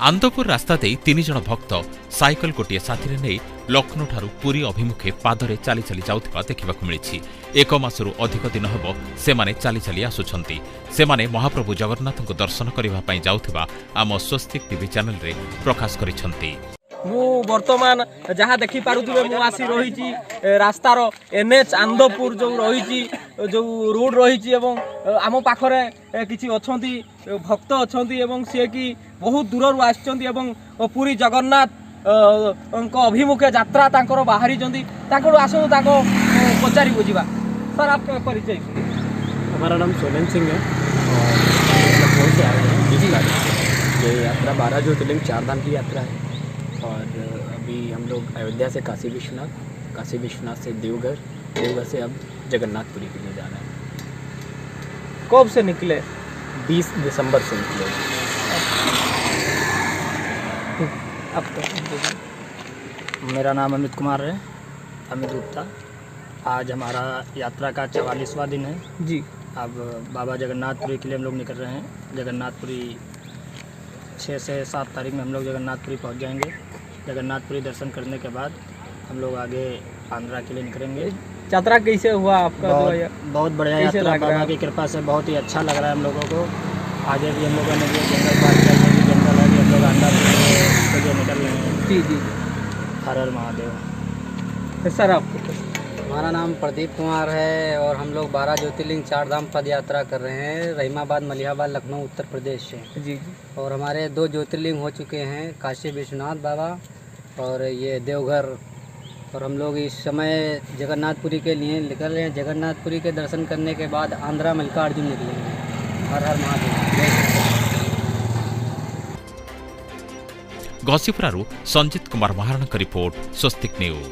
आंदपुर रास्ता दे 3 जण भक्त साइकल गोटे साथी नहीं लखनऊ ठारू पुरी अभिमुखे पादरे चली चली जाउथिबा देखिबाकु मिलिछि। 1 मासरू अधिक दिन हेबो सेमाने चली चली आसुछंती। सेमाने महाप्रभु जगन्नाथଙ୍କୁ दर्शन करिबा पई जाउथिबा आम स्वस्तिक टीवी चैनल रे प्रकाश करिछंती। मु वर्तमान जहाँ देखी पारुथिबे मु आसी रहिछि रास्तार एनएच आंदपुर जो रहिछि जो रोड रहिछि एवं आम पाखरे किछि अछंती भक्त अछंती एवं से कि बहुत दूरରୁ आछंती एवं पुरी जगन्नाथ अभिमुखे यात्रा तांकर बाहरी जंती तांको आसो ताको पचारि बुझिबा। सर आपका परिचय? हमारा नाम सोलन सिंह है और लखनऊ से आए हैं 20 तारीख। ये यात्रा 12 ज्योतिर्लिंग 4 धाम की यात्रा है और अभी हम लोग अयोध्या से काशी विश्वनाथ से देवघर, देवघर से अब जगन्नाथपुरी के लिए जाना है। कब से निकले? 20 दिसंबर से निकले। अब तो मेरा नाम अमित कुमार है, अमित गुप्ता। आज हमारा यात्रा का 44वां दिन है जी। अब बाबा जगन्नाथपुरी के लिए हम लोग निकल रहे हैं। जगन्नाथपुरी 6 से 7 तारीख में हम लोग जगन्नाथपुरी पहुंच जाएंगे। जगन्नाथपुरी दर्शन करने के बाद हम लोग आगे आंध्रा के लिए निकलेंगे। यात्रा कैसे हुआ आपका? बहुत बढ़िया यात्रा, बाबा की कृपा से बहुत ही अच्छा लग रहा है हम लोगों को। आगे भी हम लोगों ने जंगल पार किया, जंगल है, हम लोग आंध्रा के लिए निकल रहे हैं। जी जी। हर हर महादेव। सर आपको? हमारा नाम प्रदीप कुमार है और हम लोग 12 ज्योतिर्लिंग 4 धाम पद यात्रा कर रहे हैं रहीमाबाद, मलिहाबाद, लखनऊ, उत्तर प्रदेश से। जी। और हमारे 2 ज्योतिर्लिंग हो चुके हैं, काशी विश्वनाथ बाबा और ये देवघर। और हम लोग इस समय जगन्नाथपुरी के लिए निकल रहे हैं। जगन्नाथपुरी के दर्शन करने के बाद आंध्रा मल्लिकार्जुन निकलेंगे। हर हर महादेव। घसीपुरारू संजीत कुमार महाराणा का रिपोर्ट, स्वस्तिक न्यूज।